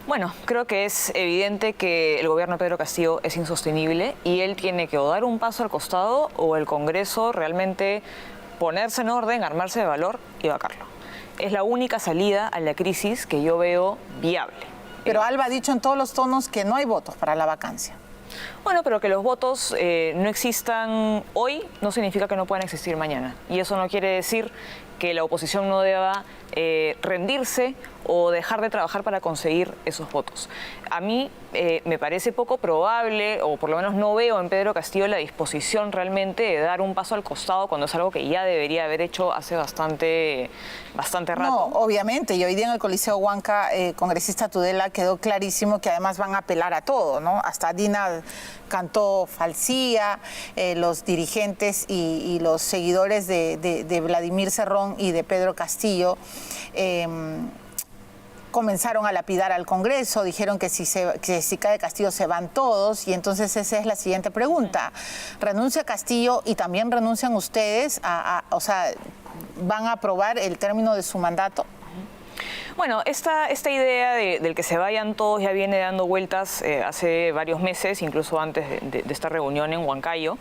Bueno, creo que es evidente que el gobierno de Pedro Castillo es insostenible y él tiene que o dar un paso al costado o el Congreso realmente ponerse en orden, armarse de valor y vacarlo. Es la única salida a la crisis que yo veo viable. Pero Alba ha dicho en todos los tonos que no hay votos para la vacancia. Bueno, pero que los votos no existan hoy no significa que no puedan existir mañana. Y eso no quiere decir que la oposición no deba rendirse o dejar de trabajar para conseguir esos votos. A mí me parece poco probable, o por lo menos no veo en Pedro Castillo la disposición realmente de dar un paso al costado cuando es algo que ya debería haber hecho hace bastante rato. No, obviamente, y hoy día en el Coliseo Huanca, congresista Tudela, quedó clarísimo que además van a apelar a todo, ¿no? Hasta Dina cantó falsía, los dirigentes y los seguidores de Vladimir Cerrón y de Pedro Castillo comenzaron a lapidar al Congreso, dijeron que si cae Castillo se van todos, y entonces esa es la siguiente pregunta. ¿Renuncia Castillo y también renuncian ustedes o sea, van a aprobar el término de su mandato? Bueno, esta idea del que se vayan todos ya viene dando vueltas hace varios meses, incluso antes de esta reunión en Huancayo.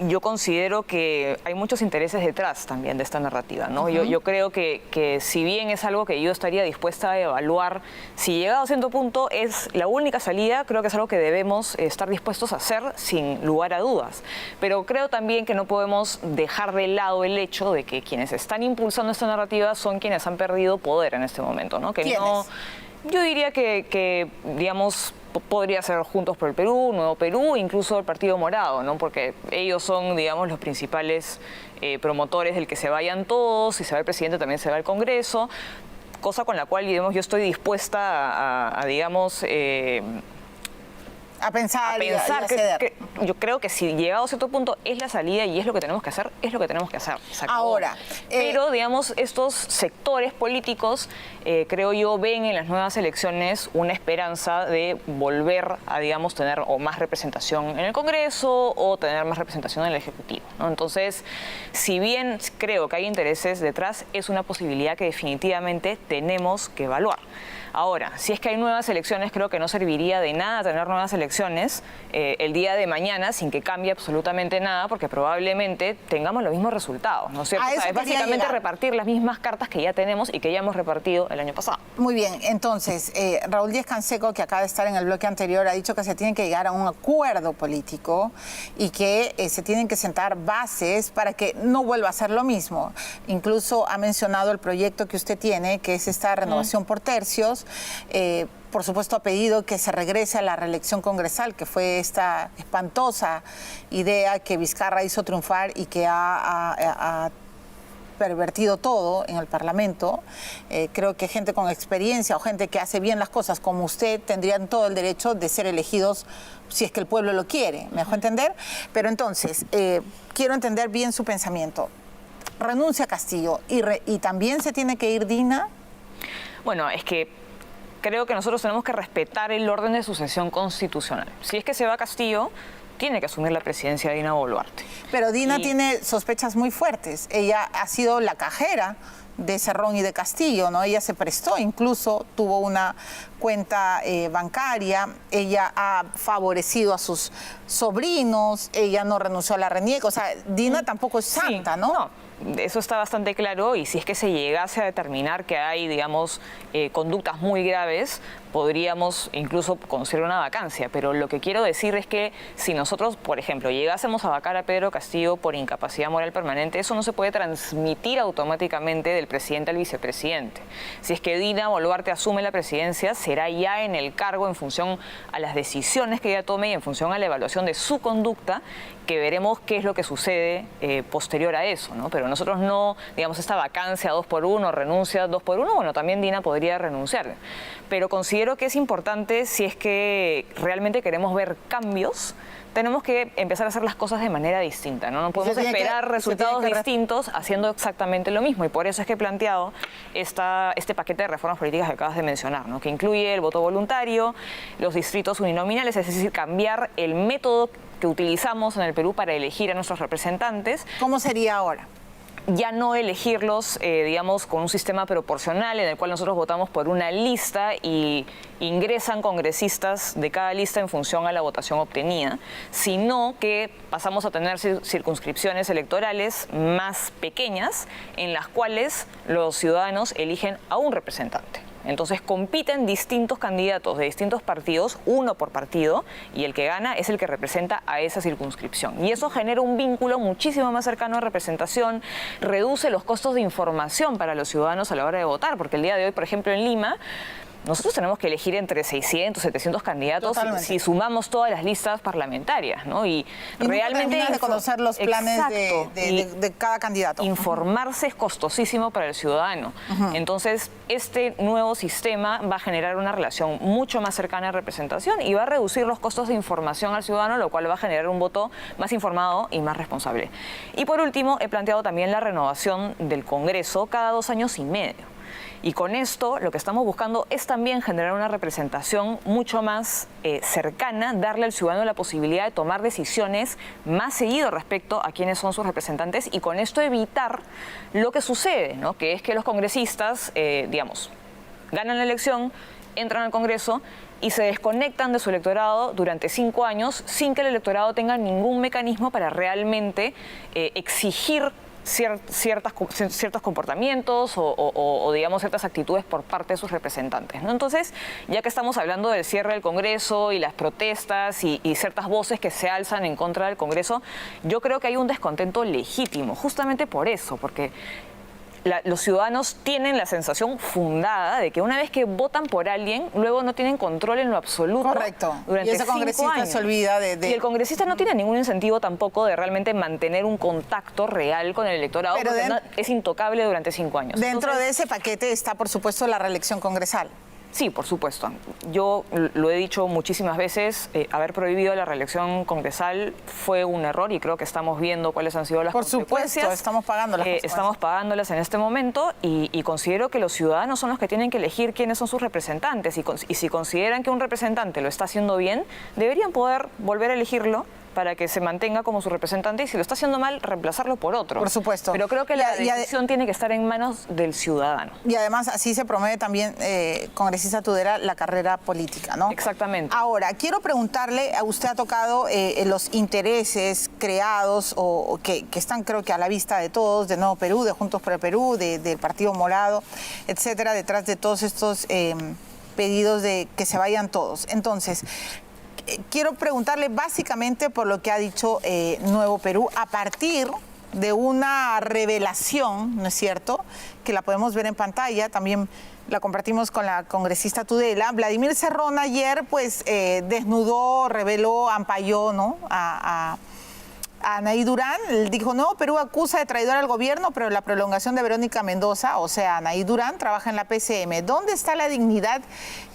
Yo considero que hay muchos intereses detrás también de esta narrativa, ¿no? Yo creo que si bien es algo que yo estaría dispuesta a evaluar, si llegado a cierto punto es la única salida, creo que es algo que debemos estar dispuestos a hacer sin lugar a dudas. Pero creo también que no podemos dejar de lado el hecho de que quienes están impulsando esta narrativa son quienes han perdido poder en este momento, ¿no? Que ¿Quiénes? Yo diría que digamos, podría ser Juntos por el Perú, Nuevo Perú, incluso el Partido Morado, ¿no? Porque ellos son, digamos, los principales promotores del que se vayan todos, si se va el presidente también se va el Congreso, cosa con la cual, digamos, yo estoy dispuesta a digamos... A pensar y a ceder. que yo creo que si llegado a cierto punto es la salida y es lo que tenemos que hacer, es lo que tenemos que hacer. Se acabó. Ahora, pero, digamos, estos sectores políticos, creo yo, ven en las nuevas elecciones una esperanza de volver a, digamos, tener o más representación en el Congreso o tener más representación en el Ejecutivo, ¿no? Entonces, si bien creo que hay intereses detrás, es una posibilidad que definitivamente tenemos que evaluar. Ahora, si es que hay nuevas elecciones, creo que no serviría de nada tener nuevas elecciones el día de mañana sin que cambie absolutamente nada, porque probablemente tengamos los mismos resultados, ¿no es cierto? O sea, es básicamente repartir las mismas cartas que ya tenemos y que ya hemos repartido el año pasado. Muy bien, entonces, Raúl Díaz Canseco, que acaba de estar en el bloque anterior, ha dicho que se tiene que llegar a un acuerdo político y que se tienen que sentar bases para que no vuelva a ser lo mismo. Incluso ha mencionado el proyecto que usted tiene, que es esta renovación por tercios. Por supuesto, ha pedido que se regrese a la reelección congresal, que fue esta espantosa idea que Vizcarra hizo triunfar y que ha pervertido todo en el Parlamento. Creo que gente con experiencia o gente que hace bien las cosas como usted tendrían todo el derecho de ser elegidos si es que el pueblo lo quiere. ¿Me dejó entender? Pero entonces, quiero entender bien su pensamiento. Renuncia Castillo y también se tiene que ir Dina. Bueno, es que creo que nosotros tenemos que respetar el orden de sucesión constitucional. Si es que se va Castillo, tiene que asumir la presidencia de Dina Boluarte. Pero Dina tiene sospechas muy fuertes. Ella ha sido la cajera de Cerrón y de Castillo, ¿no? Ella se prestó, incluso tuvo una cuenta bancaria, ella ha favorecido a sus sobrinos, ella no renunció a la reniega, o sea, Dina tampoco es santa, ¿no? No. Eso está bastante claro, y si es que se llegase a determinar que hay, digamos, conductas muy graves, podríamos incluso considerar una vacancia. Pero lo que quiero decir es que si nosotros, por ejemplo, llegásemos a vacar a Pedro Castillo por incapacidad moral permanente, eso no se puede transmitir automáticamente del presidente al vicepresidente. Si es que Dina Boluarte asume la presidencia, será ya en el cargo en función a las decisiones que ella tome y en función a la evaluación de su conducta, que veremos qué es lo que sucede posterior a eso, ¿no? Pero nosotros no, digamos, esta vacancia 2x1, renuncia 2x1, bueno, también Dina podría renunciar. Pero considero que es importante, si es que realmente queremos ver cambios, tenemos que empezar a hacer las cosas de manera distinta, ¿no? No podemos esperar resultados distintos haciendo exactamente lo mismo, y por eso es que he planteado este paquete de reformas políticas que acabas de mencionar, ¿no? Que incluye el voto voluntario, los distritos uninominales, es decir, cambiar el método que utilizamos en el Perú para elegir a nuestros representantes. ¿Cómo sería ahora? ya no elegirlos, digamos, con un sistema proporcional en el cual nosotros votamos por una lista y ingresan congresistas de cada lista en función a la votación obtenida, sino que pasamos a tener circunscripciones electorales más pequeñas en las cuales los ciudadanos eligen a un representante. Entonces compiten distintos candidatos de distintos partidos, uno por partido, y el que gana es el que representa a esa circunscripción. Y eso genera un vínculo muchísimo más cercano de representación, reduce los costos de información para los ciudadanos a la hora de votar, porque el día de hoy, por ejemplo, en Lima, nosotros tenemos que elegir entre 600, 700 candidatos si sumamos todas las listas parlamentarias, ¿no? Y realmente de conocer los planes de cada candidato. Informarse es costosísimo para el ciudadano. Entonces, este nuevo sistema va a generar una relación mucho más cercana de representación y va a reducir los costos de información al ciudadano, lo cual va a generar un voto más informado y más responsable. Y por último, he planteado también la renovación del Congreso cada 2 años y medio. Y con esto lo que estamos buscando es también generar una representación mucho más cercana, darle al ciudadano la posibilidad de tomar decisiones más seguido respecto a quiénes son sus representantes y con esto evitar lo que sucede, ¿no? Que es que los congresistas, digamos, ganan la elección, entran al Congreso y se desconectan de su electorado durante 5 años sin que el electorado tenga ningún mecanismo para realmente exigir ciertos comportamientos o digamos ciertas actitudes por parte de sus representantes, ¿no? Entonces, ya que estamos hablando del cierre del Congreso y las protestas y ciertas voces que se alzan en contra del Congreso, yo creo que hay un descontento legítimo, justamente por eso, porque los ciudadanos tienen la sensación fundada de que una vez que votan por alguien, luego no tienen control en lo absoluto. Correcto. Durante y ese congresista se olvida de... Y el congresista no tiene ningún incentivo tampoco de realmente mantener un contacto real con el electorado, porque es intocable durante 5 años. Dentro de ese paquete está, por supuesto, la reelección congresal. Sí, por supuesto. Yo lo he dicho muchísimas veces, haber prohibido la reelección congresal fue un error y creo que estamos viendo cuáles han sido las consecuencias. Por supuesto, estamos pagando las consecuencias. Estamos pagándolas en este momento y considero que los ciudadanos son los que tienen que elegir quiénes son sus representantes y si consideran que un representante lo está haciendo bien, deberían poder volver a elegirlo para que se mantenga como su representante y si lo está haciendo mal, reemplazarlo por otro. Por supuesto. Pero creo que la decisión tiene que estar en manos del ciudadano. Y además así se promueve también, congresista Tudela, la carrera política, ¿no? Exactamente. Ahora, quiero preguntarle, usted ha tocado los intereses creados o que están creo que a la vista de todos, de Nuevo Perú, de Juntos por el Perú, del Partido Morado, etcétera, detrás de todos estos pedidos de que se vayan todos. Entonces, quiero preguntarle básicamente por lo que ha dicho Nuevo Perú a partir de una revelación, ¿no es cierto?, que la podemos ver en pantalla, también la compartimos con la congresista Tudela. Vladimir Cerrón ayer pues desnudó, reveló, ampalló, ¿no?, a Anaí Durán. Dijo, no, Perú acusa de traidor al gobierno, pero la prolongación de Verónica Mendoza, o sea, Anaí Durán, trabaja en la PCM. ¿Dónde está la dignidad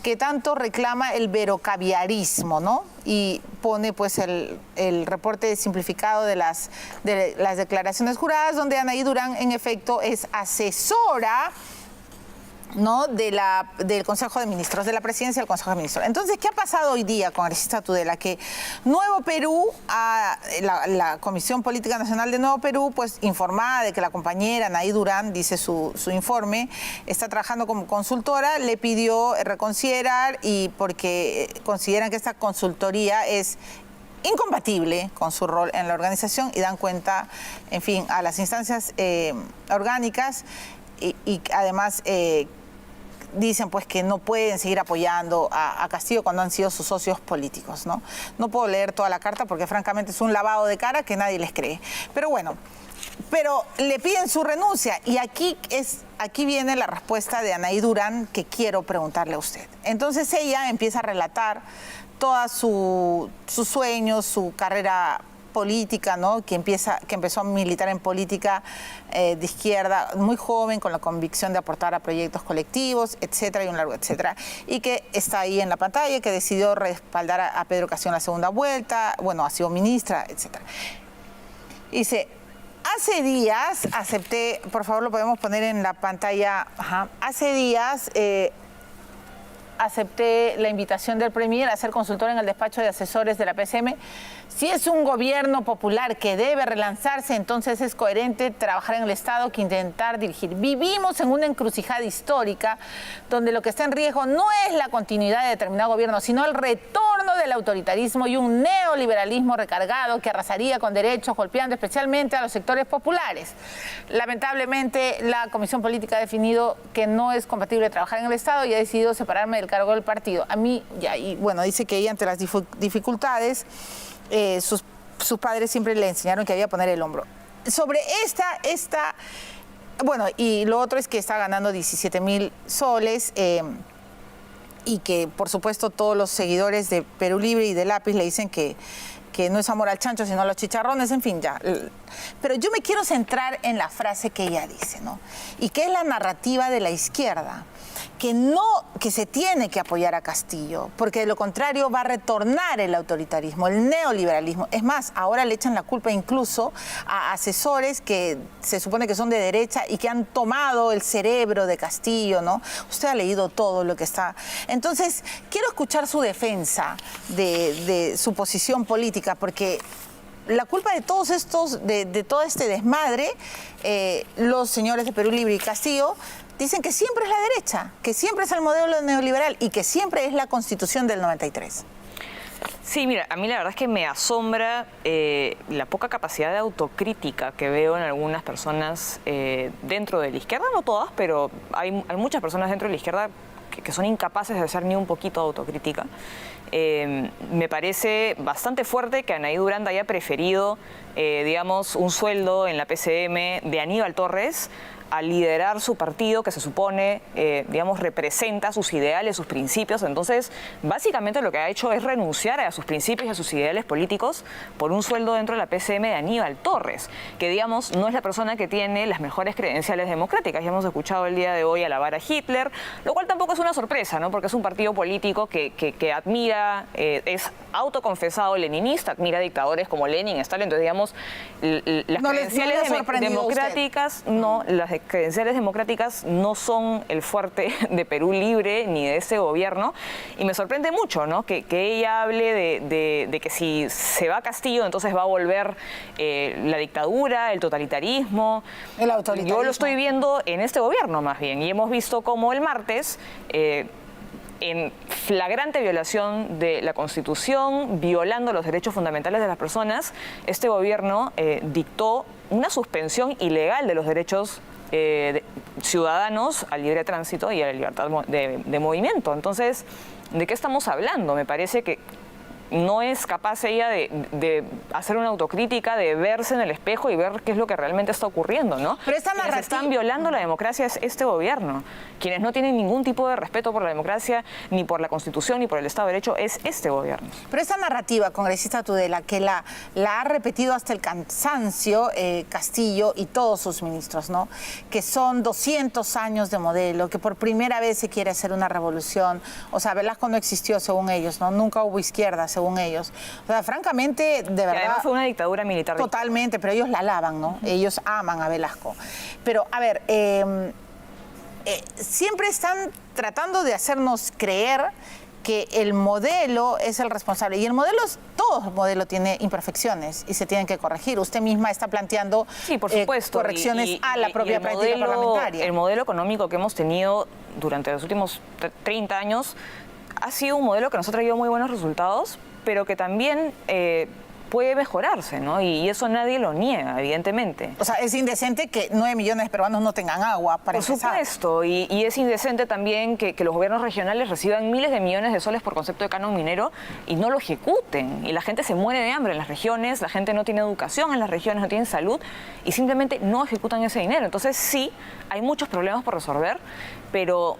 que tanto reclama el verocaviarismo, no? Y pone pues el reporte simplificado de las declaraciones juradas, donde Anaí Durán, en efecto, es asesora, ¿no?, del Consejo de Ministros, de la presidencia del Consejo de Ministros. Entonces, ¿qué ha pasado hoy día, congresista Tudela? Que Nuevo Perú, la Comisión Política Nacional de Nuevo Perú, pues informada de que la compañera Anaí Durán, dice su informe, está trabajando como consultora, le pidió reconsiderar y porque consideran que esta consultoría es incompatible con su rol en la organización y dan cuenta, en fin, a las instancias orgánicas y además dicen pues que no pueden seguir apoyando a Castillo cuando han sido sus socios políticos, ¿no? No puedo leer toda la carta porque francamente es un lavado de cara que nadie les cree. Pero bueno, le piden su renuncia y aquí viene la respuesta de Anaí Durán que quiero preguntarle a usted. Entonces ella empieza a relatar todos sus sueños, su carrera política, ¿no?, que empezó a militar en política de izquierda muy joven, con la convicción de aportar a proyectos colectivos, etcétera, y un largo etcétera, y que está ahí en la pantalla, que decidió respaldar a Pedro Castillo en la segunda vuelta, bueno, ha sido ministra, etcétera. Dice, hace días acepté, por favor lo podemos poner en la pantalla, hace días acepté la invitación del Premier a ser consultor en el despacho de asesores de la PCM. Si es un gobierno popular que debe relanzarse, entonces es coherente trabajar en el Estado que intentar dirigir. Vivimos en una encrucijada histórica donde lo que está en riesgo no es la continuidad de determinado gobierno, sino el retorno del autoritarismo y un neoliberalismo recargado que arrasaría con derechos, golpeando especialmente a los sectores populares. Lamentablemente, la Comisión Política ha definido que no es compatible trabajar en el Estado y ha decidido separarme del cargo del partido. A mí, dice que ella ante las dificultades, sus padres siempre le enseñaron que había que poner el hombro. Sobre y lo otro es que está ganando 17.000 soles y que, por supuesto, todos los seguidores de Perú Libre y de Lápiz le dicen que no es amor al chancho, sino a los chicharrones, en fin, ya. Pero yo me quiero centrar en la frase que ella dice, ¿no? Y que es la narrativa de la izquierda, que se tiene que apoyar a Castillo, porque de lo contrario va a retornar el autoritarismo, el neoliberalismo. Es más, ahora le echan la culpa incluso a asesores que se supone que son de derecha y que han tomado el cerebro de Castillo, ¿no? Usted ha leído todo lo que está. Entonces, quiero escuchar su defensa de su posición política, porque la culpa de todos estos, de todo este desmadre, los señores de Perú Libre y Castillo dicen que siempre es la derecha, que siempre es el modelo neoliberal y que siempre es la Constitución del 93. Sí, mira, a mí la verdad es que me asombra la poca capacidad de autocrítica que veo en algunas personas dentro de la izquierda, no todas, pero hay muchas personas dentro de la izquierda que son incapaces de hacer ni un poquito de autocrítica. Me parece bastante fuerte que Anaí Durán haya preferido, un sueldo en la PCM de Aníbal Torres a liderar su partido que se supone, representa sus ideales, sus principios. Entonces, básicamente lo que ha hecho es renunciar a sus principios y a sus ideales políticos por un sueldo dentro de la PCM de Aníbal Torres, que, no es la persona que tiene las mejores credenciales democráticas. Ya hemos escuchado el día de hoy alabar a Hitler, lo cual tampoco es una sorpresa, ¿no? Porque es un partido político que admira, es autoconfesado leninista, admira dictadores como Lenin, Stalin. Entonces, las credenciales democráticas, las credenciales democráticas no son el fuerte de Perú Libre ni de ese gobierno, y me sorprende mucho, ¿no? que ella hable de que si se va a Castillo entonces va a volver la dictadura, el totalitarismo. El autoritarismo. Yo lo estoy viendo en este gobierno más bien, y hemos visto cómo el martes, en flagrante violación de la Constitución, violando los derechos fundamentales de las personas, este gobierno dictó una suspensión ilegal de los derechos ciudadanos al libre tránsito y a la libertad de movimiento. Entonces, ¿de qué estamos hablando? Me parece que no es capaz ella de hacer una autocrítica, de verse en el espejo y ver qué es lo que realmente está ocurriendo, ¿no? Pero esta narrativa... Quienes están violando la democracia es este gobierno. Quienes no tienen ningún tipo de respeto por la democracia, ni por la Constitución, ni por el Estado de Derecho, es este gobierno. Pero esta narrativa, congresista Tudela, que la ha repetido hasta el cansancio Castillo y todos sus ministros, ¿no? Que son 200 años de modelo, que por primera vez se quiere hacer una revolución. O sea, Velasco no existió, según ellos, ¿no? Nunca hubo izquierda, según ellos. O sea, francamente, de verdad... Además fue una dictadura militar. Totalmente, pero ellos la alaban, ¿no? Ellos aman a Velasco. Pero, a ver, siempre están tratando de hacernos creer que el modelo es el responsable. Y el modelo todo modelo tiene imperfecciones y se tienen que corregir. Usted misma está planteando sí, por supuesto. Correcciones a la propia práctica parlamentaria. El modelo económico que hemos tenido durante los últimos 30 años ha sido un modelo que nos ha traído muy buenos resultados, pero que también puede mejorarse, ¿no? Y eso nadie lo niega, evidentemente. O sea, es indecente que 9 millones de peruanos no tengan agua para empezar. Por supuesto, y es indecente también que los gobiernos regionales reciban miles de millones de soles por concepto de canon minero y no lo ejecuten. Y la gente se muere de hambre en las regiones, la gente no tiene educación en las regiones, no tiene salud y simplemente no ejecutan ese dinero. Entonces sí, hay muchos problemas por resolver, pero...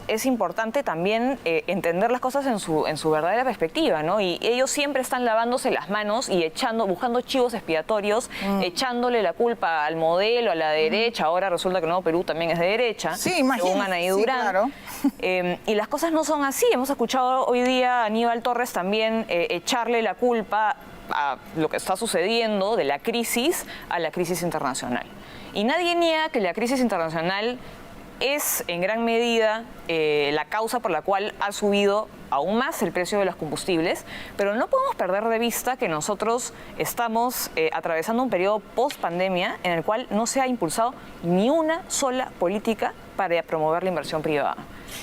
es importante también entender las cosas en su verdadera perspectiva, ¿no? Y ellos siempre están lavándose las manos y buscando chivos expiatorios, echándole la culpa al modelo, a la derecha. Ahora resulta que Nuevo Perú también es de derecha, sí, según Anaí Durán. Sí, claro. Y las cosas no son así. Hemos escuchado hoy día a Aníbal Torres también echarle la culpa a lo que está sucediendo de la crisis a la crisis internacional. Y nadie niega que la crisis internacional es en gran medida la causa por la cual ha subido aún más el precio de los combustibles, pero no podemos perder de vista que nosotros estamos atravesando un periodo post-pandemia en el cual no se ha impulsado ni una sola política para promover la inversión privada.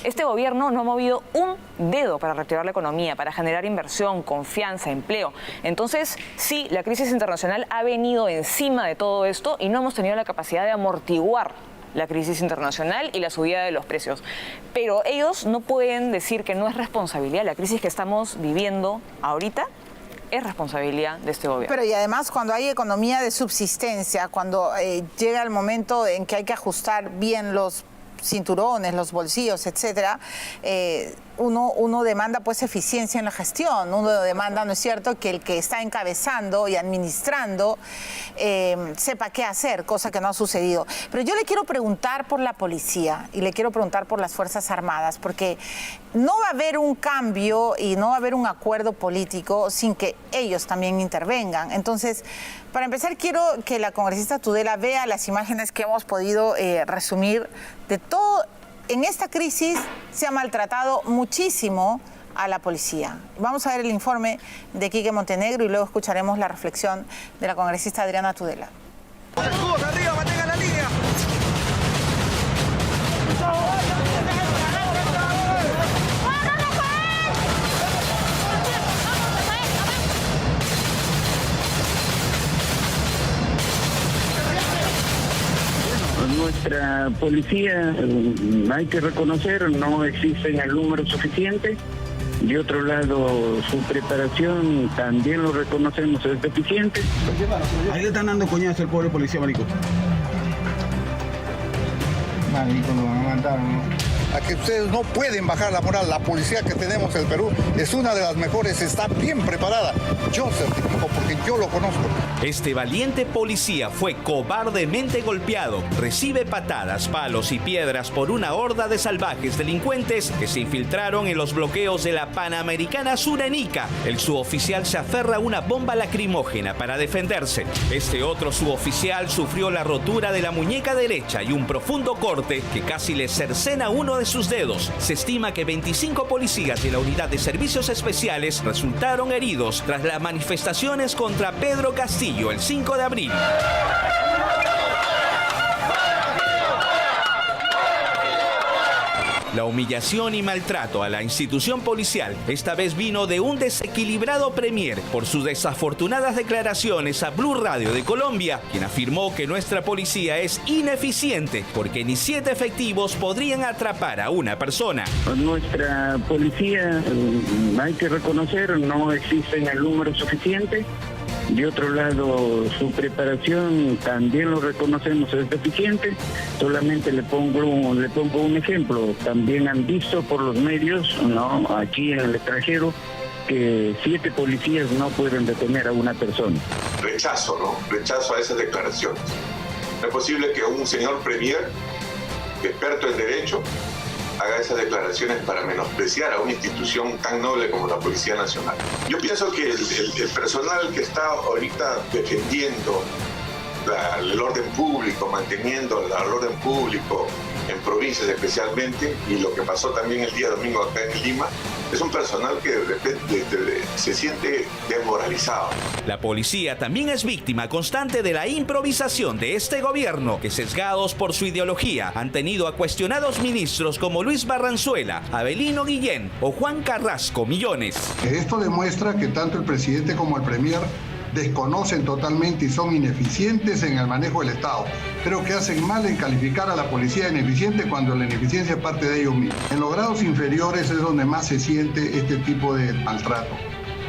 Este gobierno no ha movido un dedo para reactivar la economía, para generar inversión, confianza, empleo. Entonces, sí, la crisis internacional ha venido encima de todo esto y no hemos tenido la capacidad de amortiguar la crisis internacional y la subida de los precios. Pero ellos no pueden decir que no es responsabilidad. La crisis que estamos viviendo ahorita es responsabilidad de este gobierno. Pero y además cuando hay economía de subsistencia, cuando llega el momento en que hay que ajustar bien los cinturones, los bolsillos, etcétera, uno demanda pues eficiencia en la gestión, uno demanda, ¿no es cierto?, que el que está encabezando y administrando sepa qué hacer, cosa que no ha sucedido. Pero yo le quiero preguntar por la policía y le quiero preguntar por las Fuerzas Armadas, porque no va a haber un cambio y no va a haber un acuerdo político sin que ellos también intervengan. Entonces, para empezar, quiero que la congresista Tudela vea las imágenes que hemos podido resumir de todo. En esta crisis se ha maltratado muchísimo a la policía. Vamos a ver el informe de Quique Montenegro y luego escucharemos la reflexión de la congresista Adriana Tudela. ¡Escudos arriba, mantengan la línea! Nuestra policía, hay que reconocer, no existe en el número suficiente. De otro lado, su preparación también lo reconocemos, es deficiente. Ahí le están dando coñazo al pobre policía, marico. Marico, lo van a matar, ¿no? A que ustedes no pueden bajar la moral. La policía que tenemos en el Perú es una de las mejores, está bien preparada. Yo certifico porque yo lo conozco. Este valiente policía fue cobardemente golpeado. Recibe patadas, palos y piedras por una horda de salvajes delincuentes que se infiltraron en los bloqueos de la Panamericana Surenica. El suboficial se aferra a una bomba lacrimógena para defenderse. Este otro suboficial sufrió la rotura de la muñeca derecha y un profundo corte que casi le cercena uno de sus dedos. Se estima que 25 policías de la Unidad de Servicios Especiales resultaron heridos tras las manifestaciones contra Pedro Castillo el 5 de abril. La humillación y maltrato a la institución policial esta vez vino de un desequilibrado premier por sus desafortunadas declaraciones a Blue Radio de Colombia, quien afirmó que nuestra policía es ineficiente porque ni 7 efectivos podrían atrapar a una persona. Nuestra policía, hay que reconocer, no existe en el número suficiente. De otro lado, su preparación también lo reconocemos, es deficiente. Solamente le pongo un ejemplo. También han visto por los medios, ¿no?, aquí en el extranjero, que 7 policías no pueden detener a una persona. Rechazo, ¿no? Rechazo a esas declaraciones. No es posible que un señor premier, experto en derecho, haga esas declaraciones para menospreciar a una institución tan noble como la Policía Nacional. Yo pienso que el personal que está ahorita defendiendo el orden público, manteniendo el orden público en provincias especialmente, y lo que pasó también el día domingo acá en Lima, es un personal que de repente se siente desmoralizado. La policía también es víctima constante de la improvisación de este gobierno, que sesgados por su ideología han tenido a cuestionados ministros como Luis Barranzuela, Abelino Guillén o Juan Carrasco Millones. Esto demuestra que tanto el presidente como el premier desconocen totalmente y son ineficientes en el manejo del Estado. Creo que hacen mal en calificar a la policía de ineficiente cuando la ineficiencia parte de ellos mismos. En los grados inferiores es donde más se siente este tipo de maltrato,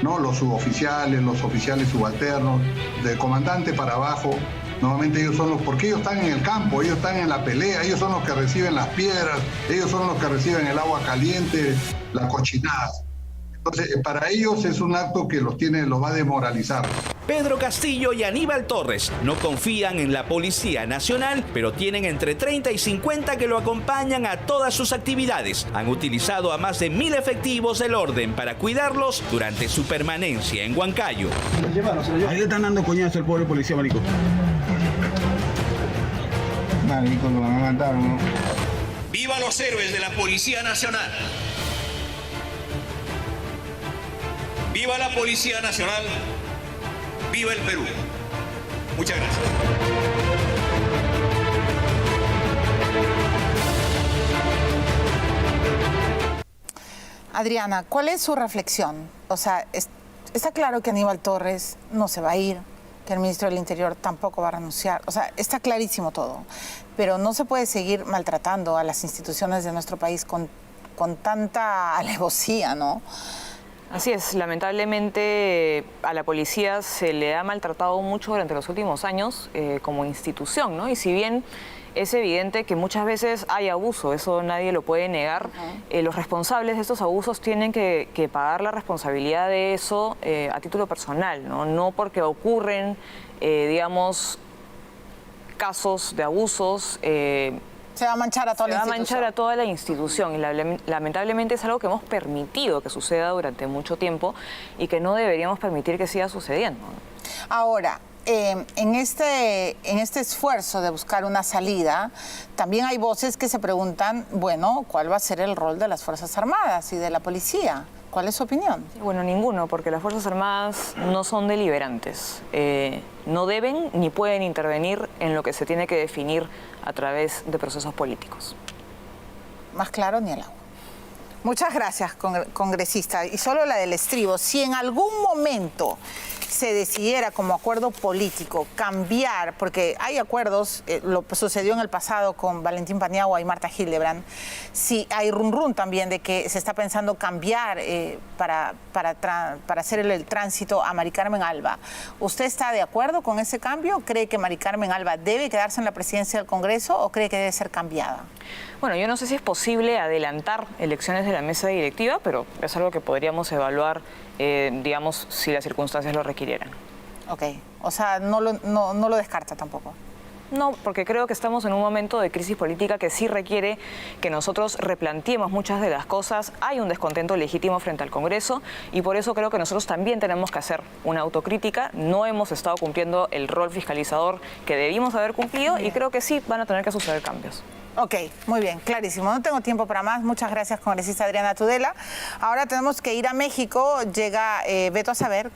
¿no? Los suboficiales, los oficiales subalternos, del comandante para abajo. Normalmente ellos son porque ellos están en el campo, ellos están en la pelea, ellos son los que reciben las piedras, ellos son los que reciben el agua caliente, las cochinadas. Entonces, para ellos es un acto que los va a desmoralizar. Pedro Castillo y Aníbal Torres no confían en la Policía Nacional, pero tienen entre 30 y 50 que lo acompañan a todas sus actividades. Han utilizado a más de 1000 efectivos del orden para cuidarlos durante su permanencia en Huancayo. Ahí le están dando coñazo al pobre policía, marico. Marico, lo van a matar, ¿no? ¡Viva los héroes de la Policía Nacional! ¡Viva la Policía Nacional! ¡Viva el Perú! Muchas gracias. Adriana, ¿cuál es su reflexión? O sea, está claro que Aníbal Torres no se va a ir, que el ministro del Interior tampoco va a renunciar. O sea, está clarísimo todo. Pero no se puede seguir maltratando a las instituciones de nuestro país con tanta alevosía, ¿no? Así es, lamentablemente a la policía se le ha maltratado mucho durante los últimos años como institución, ¿no? Y si bien es evidente que muchas veces hay abuso, eso nadie lo puede negar, los responsables de estos abusos tienen que pagar la responsabilidad de eso a título personal, ¿no? No porque ocurren, digamos, casos de abusos. Se va a manchar a toda la institución. Se va a manchar a toda la institución y lamentablemente es algo que hemos permitido que suceda durante mucho tiempo y que no deberíamos permitir que siga sucediendo, ¿no? Ahora, en este esfuerzo de buscar una salida, también hay voces que se preguntan, bueno, ¿cuál va a ser el rol de las Fuerzas Armadas y de la policía? ¿Cuál es su opinión? Bueno, ninguno, porque las Fuerzas Armadas no son deliberantes. No deben ni pueden intervenir en lo que se tiene que definir a través de procesos políticos. Más claro ni el agua. Muchas gracias, congresista. Y solo la del estribo. Si en algún momento se decidiera como acuerdo político cambiar, porque hay acuerdos, lo sucedió en el pasado con Valentín Paniagua y Marta Hildebrand, si hay run también de que se está pensando cambiar para hacer el tránsito a Mari Carmen Alba. ¿Usted está de acuerdo con ese cambio? ¿Cree que Mari Carmen Alba debe quedarse en la presidencia del Congreso o cree que debe ser cambiada? Bueno, yo no sé si es posible adelantar elecciones de la mesa directiva, pero es algo que podríamos evaluar, digamos, si las circunstancias lo requirieran. Ok, o sea, no lo descarta tampoco. No, porque creo que estamos en un momento de crisis política que sí requiere que nosotros replanteemos muchas de las cosas. Hay un descontento legítimo frente al Congreso y por eso creo que nosotros también tenemos que hacer una autocrítica. No hemos estado cumpliendo el rol fiscalizador que debimos haber cumplido y creo que sí van a tener que suceder cambios. Ok, muy bien, clarísimo. No tengo tiempo para más. Muchas gracias, congresista Adriana Tudela. Ahora tenemos que ir a México. Llega Beto a saber